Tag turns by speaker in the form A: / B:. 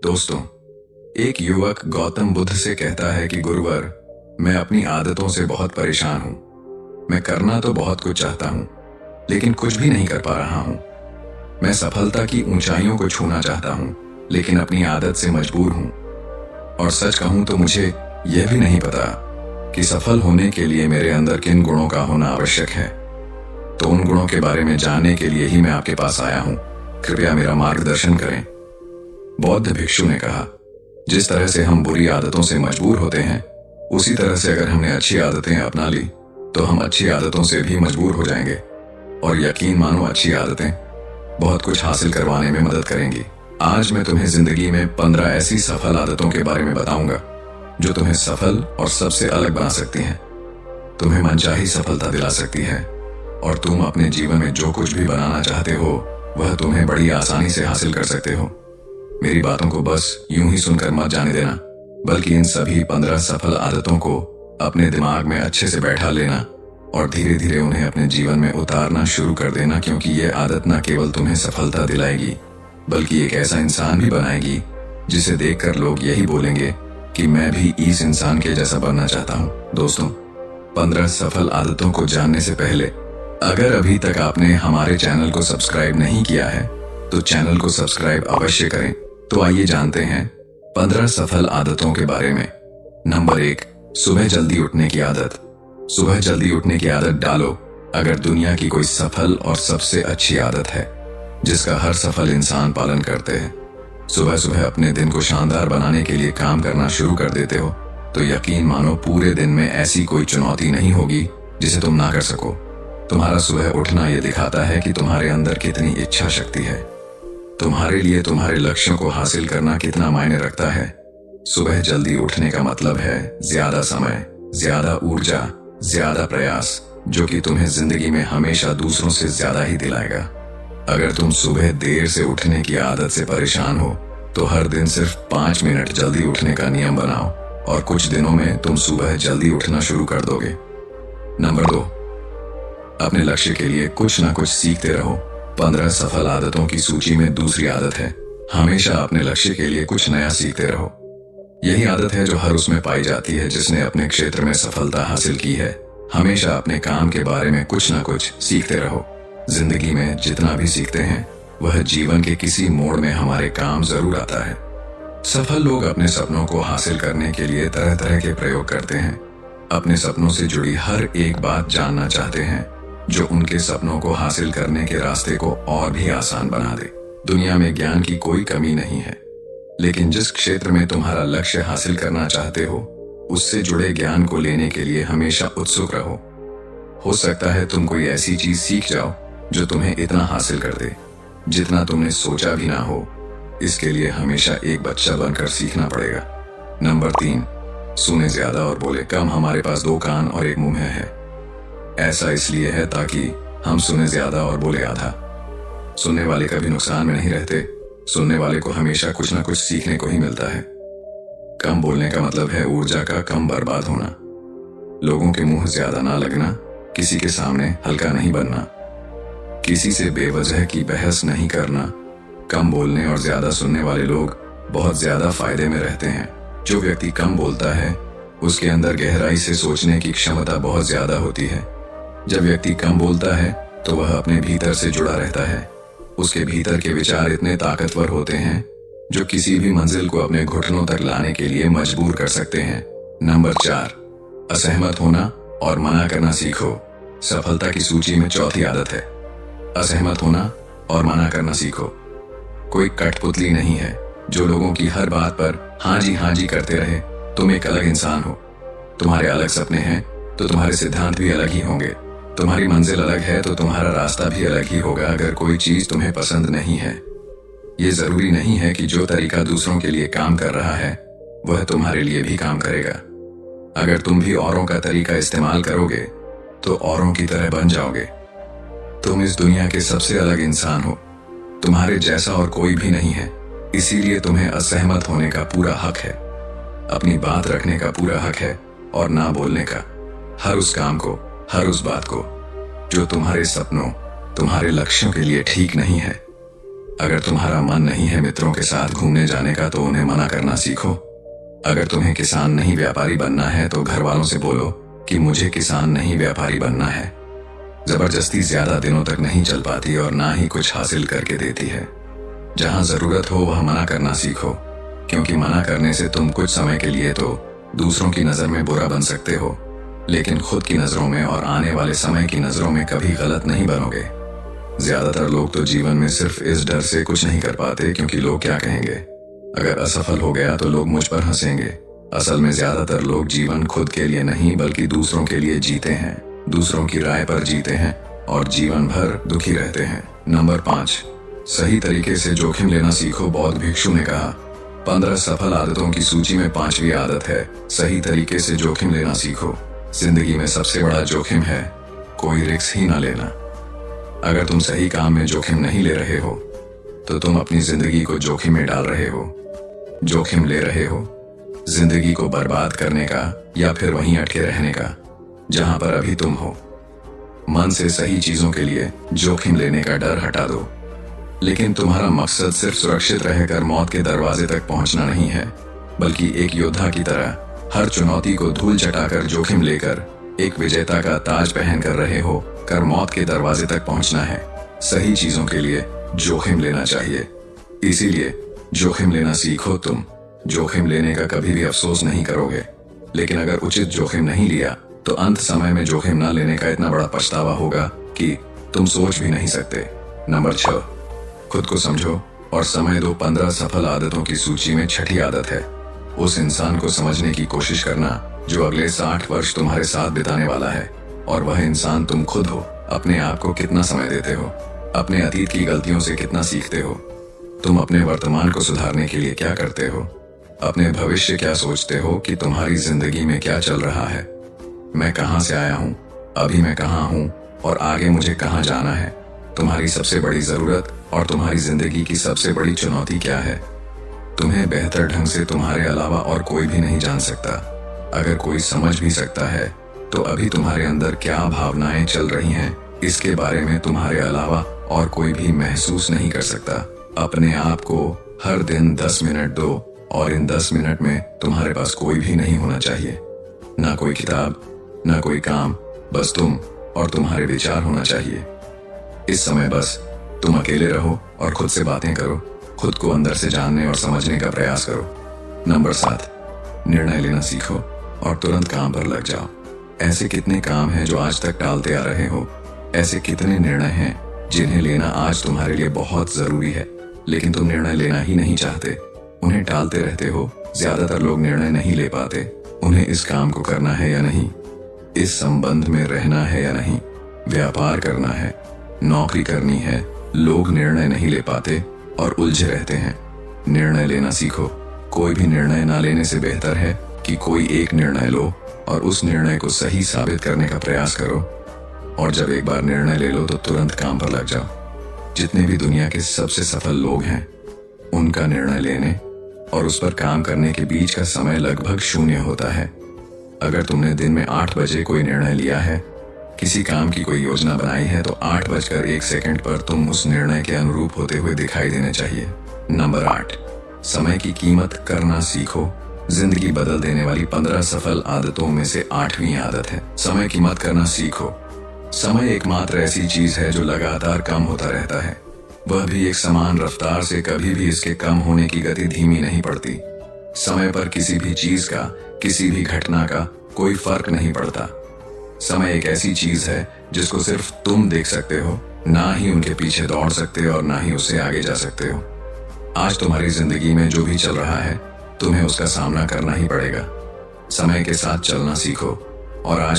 A: दोस्तों, एक युवक गौतम बुद्ध से कहता है कि गुरुवर, मैं अपनी आदतों से बहुत परेशान हूं। मैं करना तो बहुत कुछ चाहता हूं, लेकिन कुछ भी नहीं कर पा रहा हूं। मैं सफलता की ऊंचाइयों को छूना चाहता हूं, लेकिन अपनी आदत से मजबूर हूं। और सच कहूं तो मुझे यह भी नहीं पता कि सफल होने के लिए मेरे अंदर किन गुणों का होना आवश्यक है। तो उन गुणों के बारे में जानने के लिए ही मैं आपके पास आया हूं। कृपया मेरा मार्गदर्शन करें। बौद्ध भिक्षु ने कहा, जिस तरह से हम बुरी आदतों से मजबूर होते हैं, उसी तरह से अगर हमने अच्छी आदतें अपना ली तो हम अच्छी आदतों से भी मजबूर हो जाएंगे। और यकीन मानो, अच्छी आदतें बहुत कुछ हासिल करवाने में मदद करेंगी। आज मैं तुम्हें जिंदगी में 15 ऐसी सफल आदतों के बारे में बताऊंगा जो तुम्हें सफल और सबसे अलग बना सकती हैं, तुम्हें मनचाही सफलता दिला सकती है, और तुम अपने जीवन में जो कुछ भी बनाना चाहते हो वह तुम्हें बड़ी आसानी से हासिल कर सकते हो। मेरी बातों को बस यूं ही सुनकर मत जाने देना, बल्कि इन सभी 15 सफल आदतों को अपने दिमाग में अच्छे से बैठा लेना और धीरे धीरे उन्हें अपने जीवन में उतारना शुरू कर देना, क्योंकि ये आदत न केवल तुम्हें सफलता दिलाएगी बल्कि एक ऐसा इंसान भी बनाएगी जिसे देखकर लोग यही बोलेंगे कि मैं भी इस इंसान के जैसा बनना चाहता हूँ। दोस्तों, 15 सफल आदतों को जानने से पहले अगर अभी तक आपने हमारे चैनल को सब्सक्राइब नहीं किया है तो चैनल को सब्सक्राइब अवश्य करें। तो आइए जानते हैं 15 सफल आदतों के बारे में। नंबर 1, सुबह जल्दी उठने की आदत। सुबह जल्दी उठने की आदत डालो अगर दुनिया की कोई सफल और सबसे अच्छी आदत है जिसका हर सफल इंसान पालन करते हैं। सुबह सुबह अपने दिन को शानदार बनाने के लिए काम करना शुरू कर देते हो तो यकीन मानो, पूरे दिन में ऐसी कोई चुनौती नहीं होगी जिसे तुम ना कर सको। तुम्हारा सुबह उठना यह दिखाता है कि तुम्हारे अंदर कितनी इच्छा शक्ति है, तुम्हारे लिए तुम्हारे लक्ष्यों को हासिल करना कितना मायने रखता है। सुबह जल्दी उठने का मतलब है ज्यादा समय, ज्यादा ऊर्जा, ज्यादा प्रयास, जो कि तुम्हें जिंदगी में हमेशा दूसरों से ज्यादा ही दिलाएगा। अगर तुम सुबह देर से उठने की आदत से परेशान हो तो हर दिन सिर्फ 5 मिनट जल्दी उठने का नियम बनाओ और कुछ दिनों में तुम सुबह जल्दी उठना शुरू कर दोगे। नंबर 2, अपने लक्ष्य के लिए कुछ ना कुछ सीखते रहो। 15 सफल आदतों की सूची में दूसरी आदत है, हमेशा अपने लक्ष्य के लिए कुछ नया सीखते रहो। यही आदत है जो हर उसमें पाई जाती है जिसने अपने क्षेत्र में सफलता हासिल की है। हमेशा अपने काम के बारे में कुछ ना कुछ सीखते रहो। जिंदगी में जितना भी सीखते हैं वह जीवन के किसी मोड़ में हमारे काम जरूर आता है। सफल लोग अपने सपनों को हासिल करने के लिए तरह तरह के प्रयोग करते हैं। अपने सपनों से जुड़ी हर एक बात जानना चाहते हैं जो उनके सपनों को हासिल करने के रास्ते को और भी आसान बना दे। दुनिया में ज्ञान की कोई कमी नहीं है, लेकिन जिस क्षेत्र में तुम्हारा लक्ष्य हासिल करना चाहते हो उससे जुड़े ज्ञान को लेने के लिए हमेशा उत्सुक रहो। हो सकता है तुम कोई ऐसी चीज सीख जाओ जो तुम्हें इतना हासिल कर दे जितना तुमने सोचा भी ना हो। इसके लिए हमेशा एक बच्चा बनकर सीखना पड़ेगा। नंबर 3, सुने ज्यादा और बोले कम। हमारे पास 2 कान और 1 मुंह है। ऐसा इसलिए है ताकि हम सुने ज्यादा और बोले आधा। सुनने वाले कभी नुकसान में नहीं रहते, सुनने वाले को हमेशा कुछ ना कुछ सीखने को ही मिलता है। कम बोलने का मतलब है ऊर्जा का कम बर्बाद होना, लोगों के मुंह ज्यादा ना लगना, किसी के सामने हल्का नहीं बनना, किसी से बेवजह की बहस नहीं करना। कम बोलने और ज्यादा सुनने वाले लोग बहुत ज्यादा फायदे में रहते हैं। जो व्यक्ति कम बोलता है उसके अंदर गहराई से सोचने की क्षमता बहुत ज्यादा होती है। जब व्यक्ति कम बोलता है तो वह अपने भीतर से जुड़ा रहता है। उसके भीतर के विचार इतने ताकतवर होते हैं जो किसी भी मंजिल को अपने घुटनों तक लाने के लिए मजबूर कर सकते हैं। नंबर 4, असहमत होना और मना करना सीखो। सफलता की सूची में चौथी आदत है, असहमत होना और मना करना सीखो। कोई कठपुतली नहीं है जो लोगों की हर बात पर हाँ जी करते रहे। तुम एक अलग इंसान हो, तुम्हारे अलग सपने हैं तो तुम्हारे सिद्धांत भी अलग ही होंगे। तुम्हारी मंजिल अलग है तो तुम्हारा रास्ता भी अलग ही होगा। अगर कोई चीज तुम्हें पसंद नहीं है, ये जरूरी नहीं है कि जो तरीका दूसरों के लिए काम कर रहा है वह तुम्हारे लिए भी काम करेगा। अगर तुम भी औरों का तरीका इस्तेमाल करोगे तो औरों की तरह बन जाओगे। तुम इस दुनिया के सबसे अलग इंसान हो, तुम्हारे जैसा और कोई भी नहीं है। इसीलिए तुम्हें असहमत होने का पूरा हक है, अपनी बात रखने का पूरा हक है और ना बोलने का। हर उस काम को, हर उस बात को जो तुम्हारे सपनों, तुम्हारे लक्ष्यों के लिए ठीक नहीं है, अगर तुम्हारा मन नहीं है मित्रों के साथ घूमने जाने का तो उन्हें मना करना सीखो। अगर तुम्हें किसान नहीं व्यापारी बनना है तो घर वालों से बोलो कि मुझे किसान नहीं व्यापारी बनना है। जबरदस्ती ज्यादा दिनों तक नहीं चल पाती और ना ही कुछ हासिल करके देती है। जहां जरूरत हो वह मना करना सीखो, क्योंकि मना करने से तुम कुछ समय के लिए तो दूसरों की नजर में बुरा बन सकते हो, लेकिन खुद की नजरों में और आने वाले समय की नजरों में कभी गलत नहीं बनोगे। ज्यादातर लोग तो जीवन में सिर्फ इस डर से कुछ नहीं कर पाते क्योंकि लोग क्या कहेंगे। अगर असफल हो गया तो लोग मुझ पर हंसेंगे। असल में ज्यादातर लोग जीवन खुद के लिए नहीं बल्कि दूसरों के लिए जीते हैं, दूसरों की राय पर जीते हैं और जीवन भर दुखी रहते हैं। नंबर 5, सही तरीके से जोखिम लेना सीखो। बौद्ध भिक्षु ने कहा, 15 सफल आदतों की सूची में 5वीं आदत है सही तरीके से जोखिम लेना सीखो। जिंदगी में सबसे बड़ा जोखिम है कोई रिस्क ही ना लेना। अगर तुम सही काम में जोखिम नहीं ले रहे हो तो तुम अपनी जिंदगी को जोखिम में डाल रहे हो। जोखिम ले रहे हो जिंदगी को बर्बाद करने का या फिर वहीं अटके रहने का जहां पर अभी तुम हो। मन से सही चीजों के लिए जोखिम लेने का डर हटा दो। लेकिन तुम्हारा मकसद सिर्फ सुरक्षित रहकर मौत के दरवाजे तक पहुंचना नहीं है, बल्कि एक योद्धा की तरह हर चुनौती को धूल चटाकर जोखिम लेकर एक विजेता का ताज पहन कर रहे हो कर मौत के दरवाजे तक पहुंचना है। सही चीजों के लिए जोखिम लेना चाहिए, इसीलिए जोखिम लेना सीखो। तुम जोखिम लेने का कभी भी अफसोस नहीं करोगे, लेकिन अगर उचित जोखिम नहीं लिया तो अंत समय में जोखिम न लेने का इतना बड़ा पछतावा होगा कि तुम सोच भी नहीं सकते। नंबर 6, खुद को समझो और समय दो। 15 सफल आदतों की सूची में 6ठी आदत है उस इंसान को समझने की कोशिश करना जो अगले 60 वर्ष तुम्हारे साथ बिताने वाला है, और वह इंसान तुम खुद हो। अपने आप को कितना समय देते हो, अपने अतीत की गलतियों से कितना सीखते हो, तुम अपने वर्तमान को सुधारने के लिए क्या करते हो, अपने भविष्य क्या सोचते हो कि तुम्हारी जिंदगी में क्या चल रहा है। मैं कहां से आया हूं, अभी मैं कहां हूं और आगे मुझे कहां जाना है। तुम्हारी सबसे बड़ी जरूरत और तुम्हारी जिंदगी की सबसे बड़ी चुनौती क्या है। तुम्हें बेहतर ढंग से तुम्हारे अलावा और कोई भी नहीं जान सकता। अगर कोई समझ भी सकता है तो अभी तुम्हारे अंदर क्या भावनाएं चल रही हैं इसके बारे में तुम्हारे अलावा और कोई भी महसूस नहीं कर सकता। अपने आप को हर दिन 10 मिनट दो और इन 10 मिनट में तुम्हारे पास कोई भी नहीं होना चाहिए, ना कोई किताब, ना कोई काम, बस तुम और तुम्हारे विचार होना चाहिए। इस समय बस तुम अकेले रहो और खुद से बातें करो, खुद को अंदर से जानने और समझने का प्रयास करो। नंबर 7, निर्णय लेना सीखो और तुरंत काम पर लग जाओ। ऐसे कितने काम हैं जो आज तक टालते आ रहे हो। ऐसे कितने निर्णय हैं जिन्हें लेना आज तुम्हारे लिए बहुत जरूरी है, लेकिन तुम निर्णय लेना ही नहीं चाहते, उन्हें टालते रहते हो। ज्यादातर लोग निर्णय नहीं ले पाते, उन्हें इस काम को करना है या नहीं, इस संबंध में रहना है या नहीं, व्यापार करना है, नौकरी करनी है। लोग निर्णय नहीं ले पाते और उलझे रहते हैं। निर्णय लेना सीखो। कोई भी निर्णय ना लेने से बेहतर है कि कोई एक निर्णय लो और उस निर्णय को सही साबित करने का प्रयास करो, और जब एक बार निर्णय ले लो तो तुरंत काम पर लग जाओ। जितने भी दुनिया के सबसे सफल लोग हैं उनका निर्णय लेने और उस पर काम करने के बीच का समय लगभग 0 होता है। अगर तुमने दिन में 8 बजे कोई निर्णय लिया है, किसी काम की कोई योजना बनाई है, तो 8:01 पर तुम उस निर्णय के अनुरूप होते हुए दिखाई देने चाहिए। नंबर 8, समय की कीमत करना सीखो। जिंदगी बदल देने वाली 15 सफल आदतों में से 8वीं आदत है समय की कीमत करना सीखो। समय एकमात्र ऐसी चीज है जो लगातार कम होता रहता है, वह भी एक समान रफ्तार से। कभी भी इसके कम होने की गति धीमी नहीं पड़ती। समय पर किसी भी चीज का, किसी भी घटना का कोई फर्क नहीं पड़ता। समय एक ऐसी चीज है जिसको सिर्फ तुम देख सकते हो, ना ही उनके पीछे दौड़ सकते हो और ना ही उससे आगे जा सकते हो। आज तुम्हारी जिंदगी में जो भी चल रहा है तुम्हें उसका सामना करना ही पड़ेगा। समय के साथ चलना सीखो और आज